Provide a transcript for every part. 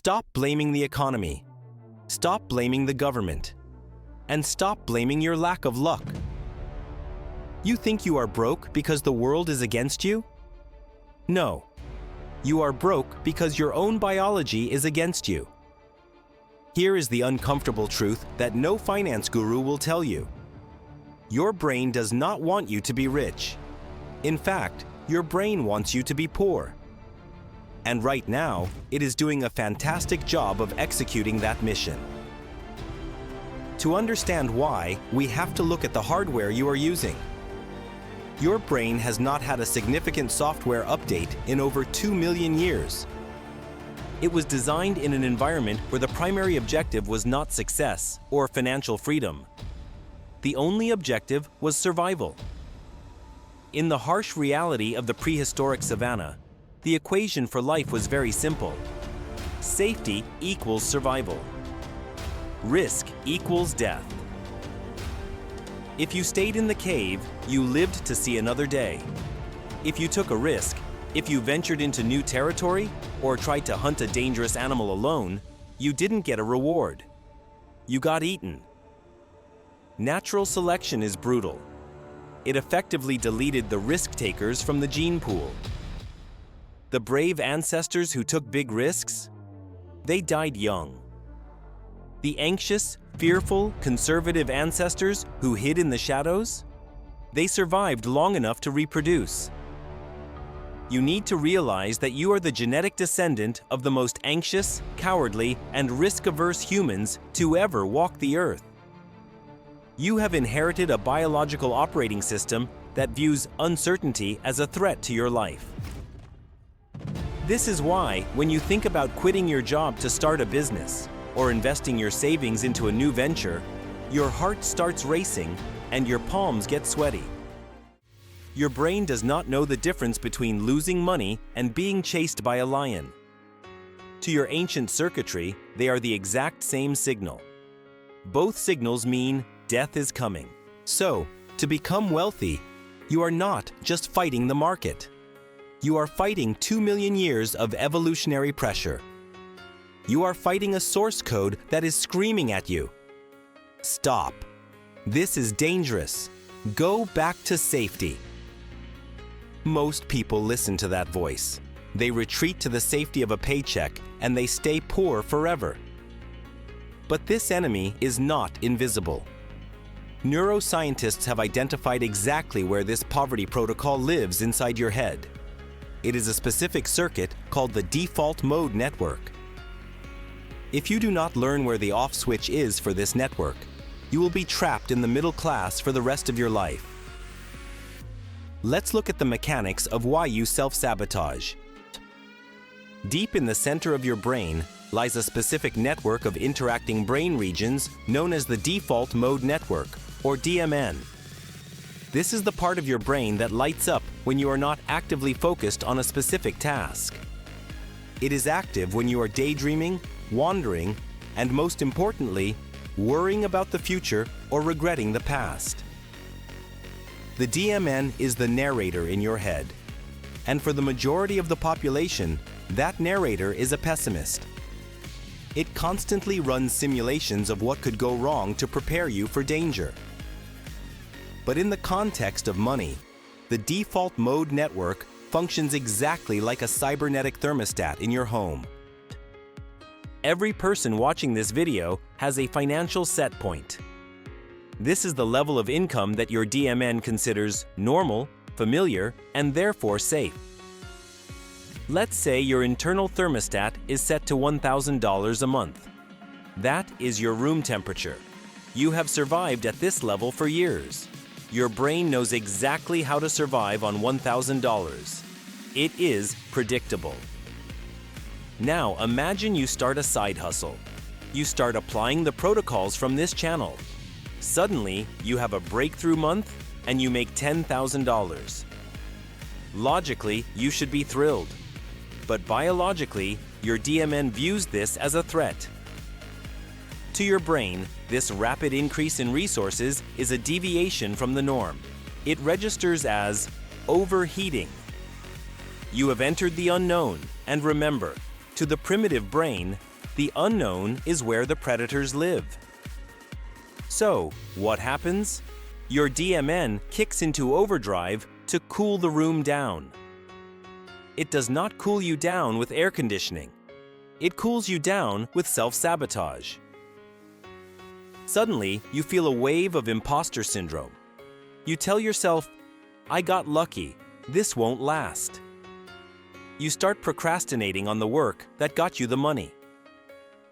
Stop blaming the economy. Stop blaming the government. And stop blaming your lack of luck. You think you are broke because the world is against you? No. You are broke because your own biology is against you. Here is the uncomfortable truth that no finance guru will tell you. Your brain does not want you to be rich. In fact, your brain wants you to be poor. And right now, it is doing a fantastic job of executing that mission. To understand why, we have to look at the hardware you are using. Your brain has not had a significant software update in over 2 million years. It was designed in an environment where the primary objective was not success or financial freedom. The only objective was survival. In the harsh reality of the prehistoric savanna, the equation for life was very simple. Safety equals survival. Risk equals death. If you stayed in the cave, you lived to see another day. If you took a risk, if you ventured into new territory or tried to hunt a dangerous animal alone, you didn't get a reward. You got eaten. Natural selection is brutal. It effectively deleted the risk takers from the gene pool. The brave ancestors who took big risks, they died young. The anxious, fearful, conservative ancestors who hid in the shadows, they survived long enough to reproduce. You need to realize that you are the genetic descendant of the most anxious, cowardly, and risk-averse humans to ever walk the earth. You have inherited a biological operating system that views uncertainty as a threat to your life. This is why, when you think about quitting your job to start a business or investing your savings into a new venture, your heart starts racing and your palms get sweaty. Your brain does not know the difference between losing money and being chased by a lion. To your ancient circuitry, they are the exact same signal. Both signals mean death is coming. So, to become wealthy, you are not just fighting the market. You are fighting 2 million years of evolutionary pressure. You are fighting a source code that is screaming at you. Stop. This is dangerous. Go back to safety. Most people listen to that voice. They retreat to the safety of a paycheck and they stay poor forever. But this enemy is not invisible. Neuroscientists have identified exactly where this poverty protocol lives inside your head. It is a specific circuit called the default mode network. If you do not learn where the off switch is for this network, you will be trapped in the middle class for the rest of your life. Let's look at the mechanics of why you self-sabotage. Deep in the center of your brain lies a specific network of interacting brain regions known as the default mode network, or DMN. This is the part of your brain that lights up when you are not actively focused on a specific task. It is active when you are daydreaming, wandering, and most importantly, worrying about the future or regretting the past. The DMN is the narrator in your head. And for the majority of the population, that narrator is a pessimist. It constantly runs simulations of what could go wrong to prepare you for danger. But in the context of money, the default mode network functions exactly like a cybernetic thermostat in your home. Every person watching this video has a financial set point. This is the level of income that your DMN considers normal, familiar, and therefore safe. Let's say your internal thermostat is set to $1,000 a month. That is your room temperature. You have survived at this level for years. Your brain knows exactly how to survive on $1,000. It is predictable. Now imagine you start a side hustle. You start applying the protocols from this channel. Suddenly, you have a breakthrough month and you make $10,000. Logically, you should be thrilled. But biologically, your DMN views this as a threat. To your brain, this rapid increase in resources is a deviation from the norm. It registers as overheating. You have entered the unknown, and remember, to the primitive brain, The unknown is where the predators live. So, what happens? Your DMN kicks into overdrive to cool the room down. It does not cool you down with air conditioning. It cools you down with self-sabotage. Suddenly, you feel a wave of imposter syndrome. You tell yourself, "I got lucky. This won't last." You start procrastinating on the work that got you the money.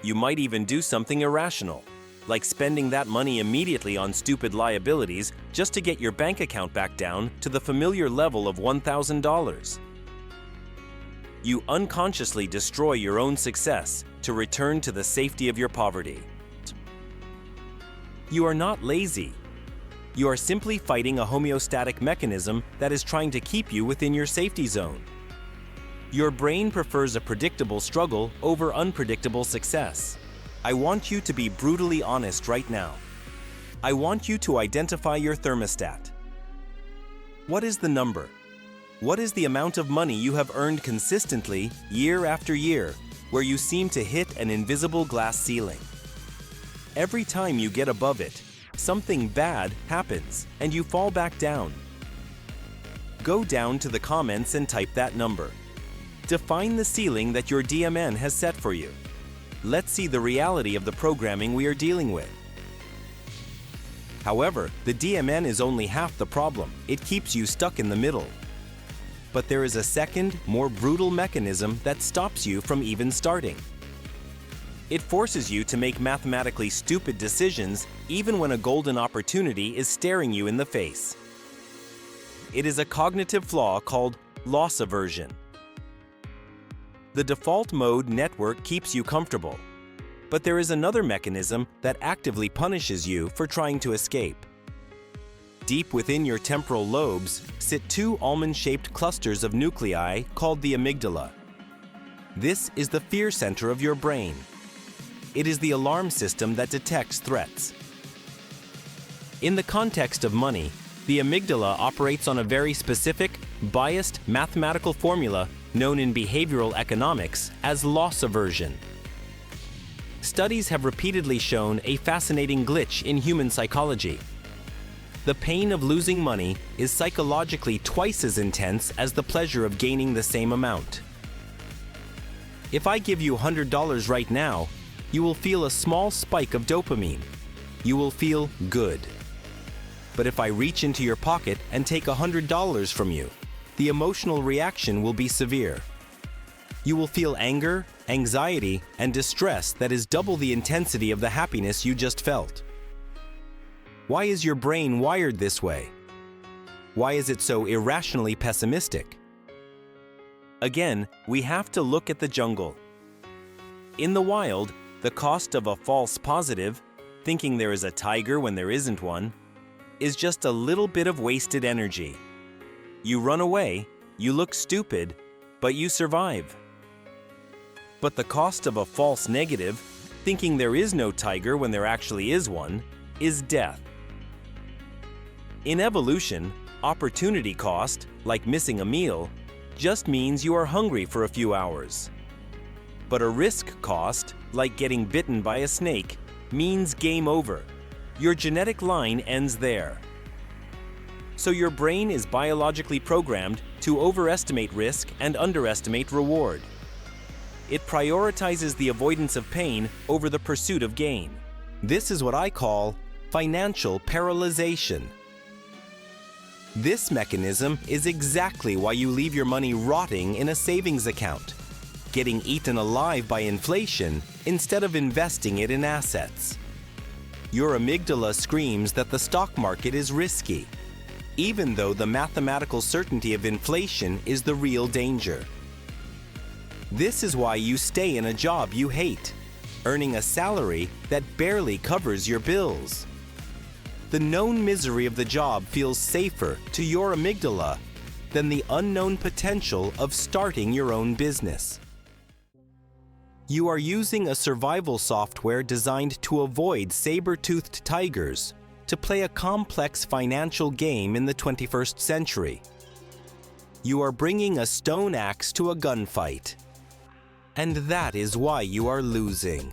You might even do something irrational, like spending that money immediately on stupid liabilities just to get your bank account back down to the familiar level of $1,000. You unconsciously destroy your own success to return to the safety of your poverty. You are not lazy. You are simply fighting a homeostatic mechanism that is trying to keep you within your safety zone. Your brain prefers a predictable struggle over unpredictable success. I want you to be brutally honest right now. I want you to identify your thermostat. What is the number? What is the amount of money you have earned consistently, year after year, where you seem to hit an invisible glass ceiling? Every time you get above it, something bad happens and you fall back down. Go down to the comments and type that number. Define the ceiling that your DMN has set for you. Let's see the reality of the programming we are dealing with. However, the DMN is only half the problem. It keeps you stuck in the middle. But there is a second, more brutal mechanism that stops you from even starting. It forces you to make mathematically stupid decisions even when a golden opportunity is staring you in the face. It is a cognitive flaw called loss aversion. The default mode network keeps you comfortable, but there is another mechanism that actively punishes you for trying to escape. Deep within your temporal lobes sit two almond-shaped clusters of nuclei called the amygdala. This is the fear center of your brain. It is the alarm system that detects threats. In the context of money, the amygdala operates on a very specific, biased mathematical formula known in behavioral economics as loss aversion. Studies have repeatedly shown a fascinating glitch in human psychology. The pain of losing money is psychologically twice as intense as the pleasure of gaining the same amount. If I give you $100 right now, you will feel a small spike of dopamine. You will feel good. But if I reach into your pocket and take $100 from you, the emotional reaction will be severe. You will feel anger, anxiety, and distress that is double the intensity of the happiness you just felt. Why is your brain wired this way? Why is it so irrationally pessimistic? Again, we have to look at the jungle. In the wild, the cost of a false positive, thinking there is a tiger when there isn't one, is just a little bit of wasted energy. You run away, you look stupid, but you survive. But the cost of a false negative, thinking there is no tiger when there actually is one, is death. In evolution, opportunity cost, like missing a meal, just means you are hungry for a few hours. But a risk cost, like getting bitten by a snake, means game over. Your genetic line ends there. So your brain is biologically programmed to overestimate risk and underestimate reward. It prioritizes the avoidance of pain over the pursuit of gain. This is what I call financial paralyzation. This mechanism is exactly why you leave your money rotting in a savings account, getting eaten alive by inflation instead of investing it in assets. Your amygdala screams that the stock market is risky, even though the mathematical certainty of inflation is the real danger. This is why you stay in a job you hate, earning a salary that barely covers your bills. The known misery of the job feels safer to your amygdala than the unknown potential of starting your own business. You are using a survival software designed to avoid saber-toothed tigers to play a complex financial game in the 21st century. You are bringing a stone axe to a gunfight. And that is why you are losing.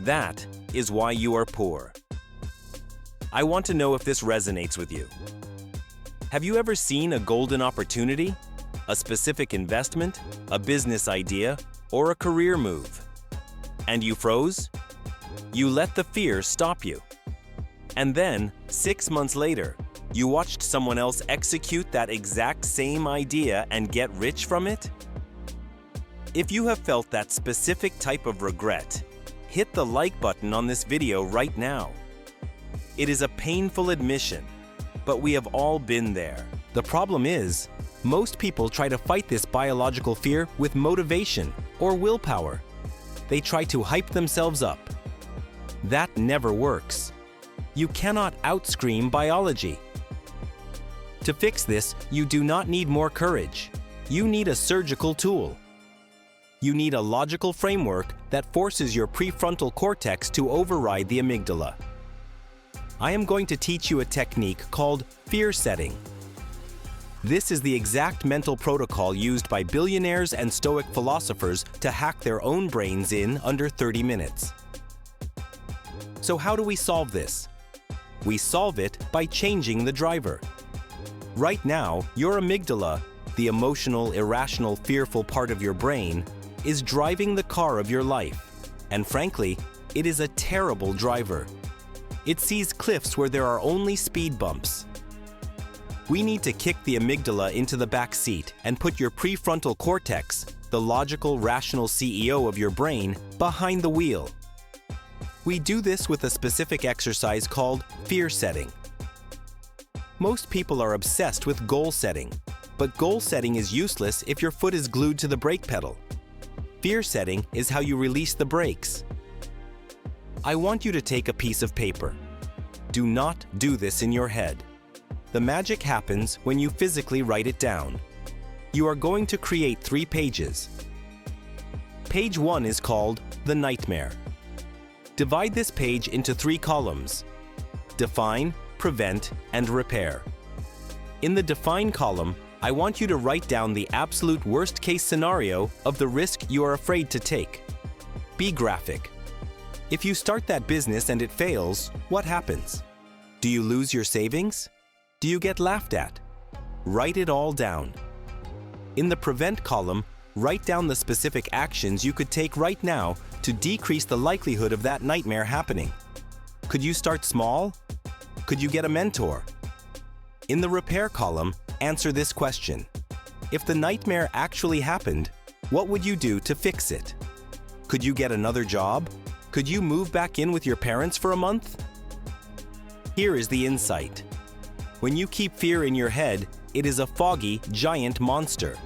That is why you are poor. I want to know if this resonates with you. Have you ever seen a golden opportunity, a specific investment, a business idea, or a career move? And you froze? You let the fear stop you. And then, 6 months later, you watched someone else execute that exact same idea and get rich from it? If you have felt that specific type of regret, hit the like button on this video right now. It is a painful admission, but we have all been there. The problem is, most people try to fight this biological fear with motivation or willpower. They try to hype themselves up. That never works. You cannot outscream biology. To fix this, you do not need more courage. You need a surgical tool. You need a logical framework that forces your prefrontal cortex to override the amygdala. I am going to teach you a technique called fear setting. This is the exact mental protocol used by billionaires and Stoic philosophers to hack their own brains in under 30 minutes. So how do we solve this? We solve it by changing the driver. Right now, your amygdala, the emotional, irrational, fearful part of your brain, is driving the car of your life. And frankly, it is a terrible driver. It sees cliffs where there are only speed bumps. We need to kick the amygdala into the back seat and put your prefrontal cortex, the logical, rational CEO of your brain, behind the wheel. We do this with a specific exercise called fear setting. Most people are obsessed with goal setting, but goal setting is useless if your foot is glued to the brake pedal. Fear setting is how you release the brakes. I want you to take a piece of paper. Do not do this in your head. The magic happens when you physically write it down. You are going to create 3 pages. Page 1 is called The Nightmare. Divide this page into 3 columns: Define, Prevent, and Repair. In the Define column, I want you to write down the absolute worst-case scenario of the risk you are afraid to take. Be graphic. If you start that business and it fails, what happens? Do you lose your savings? Do you get laughed at? Write it all down. In the Prevent column, write down the specific actions you could take right now to decrease the likelihood of that nightmare happening. Could you start small? Could you get a mentor? In the Repair column, answer this question. If the nightmare actually happened, what would you do to fix it? Could you get another job? Could you move back in with your parents for a month? Here is the insight. When you keep fear in your head, it is a foggy, giant monster.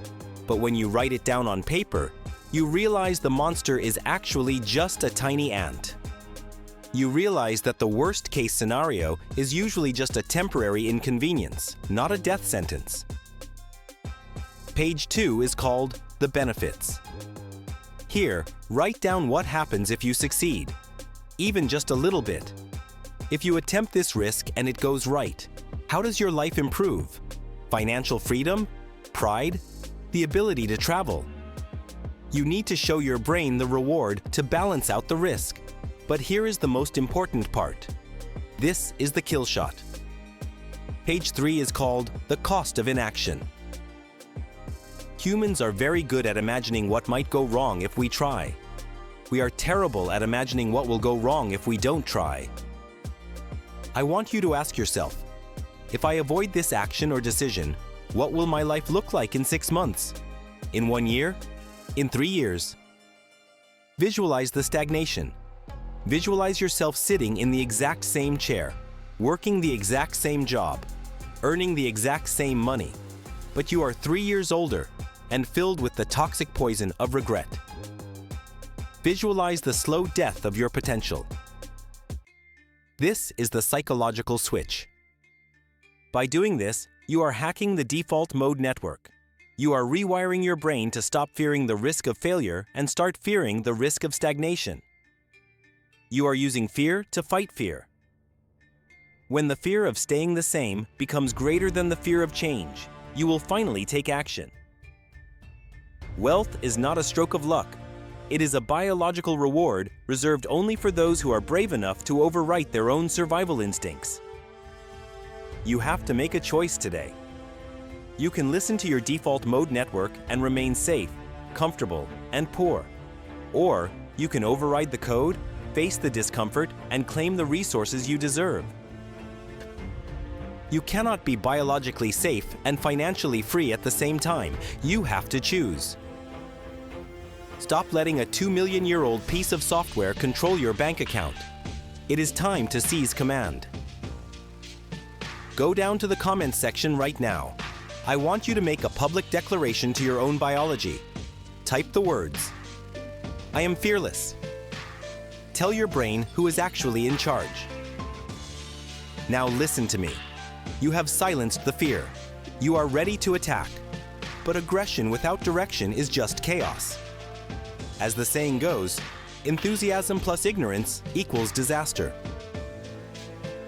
But when you write it down on paper, you realize the monster is actually just a tiny ant. You realize that the worst-case scenario is usually just a temporary inconvenience, not a death sentence. Page 2 is called The Benefits. Here, write down what happens if you succeed, even just a little bit. If you attempt this risk and it goes right, how does your life improve? Financial freedom? Pride? The ability to travel? You need to show your brain the reward to balance out the risk. But here is the most important part. This is the kill shot. Page 3 is called The Cost of Inaction. Humans are very good at imagining what might go wrong if we try. We are terrible at imagining what will go wrong if we don't try. I want you to ask yourself, if I avoid this action or decision, what will my life look like in 6 months? In 1 year? In 3 years? Visualize the stagnation. Visualize yourself sitting in the exact same chair, working the exact same job, earning the exact same money, but you are 3 years older and filled with the toxic poison of regret. Visualize the slow death of your potential. This is the psychological switch. By doing this, you are hacking the default mode network. You are rewiring your brain to stop fearing the risk of failure and start fearing the risk of stagnation. You are using fear to fight fear. When the fear of staying the same becomes greater than the fear of change, you will finally take action. Wealth is not a stroke of luck. It is a biological reward reserved only for those who are brave enough to overwrite their own survival instincts. You have to make a choice today. You can listen to your default mode network and remain safe, comfortable, and poor. Or you can override the code, face the discomfort, and claim the resources you deserve. You cannot be biologically safe and financially free at the same time. You have to choose. Stop letting a 2-million-year-old piece of software control your bank account. It is time to seize command. Go down to the comments section right now. I want you to make a public declaration to your own biology. Type the words, "I am fearless." Tell your brain who is actually in charge. Now listen to me. You have silenced the fear. You are ready to attack. But aggression without direction is just chaos. As the saying goes, enthusiasm plus ignorance equals disaster.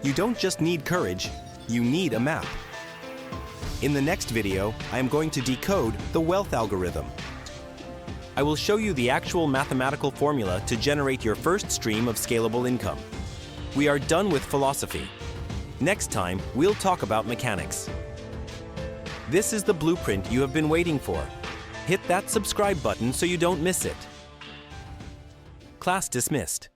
You don't just need courage, you need a map. In the next video, I am going to decode the wealth algorithm. I will show you the actual mathematical formula to generate your first stream of scalable income. We are done with philosophy. Next time, we'll talk about mechanics. This is the blueprint you have been waiting for. Hit that subscribe button so you don't miss it. Class dismissed.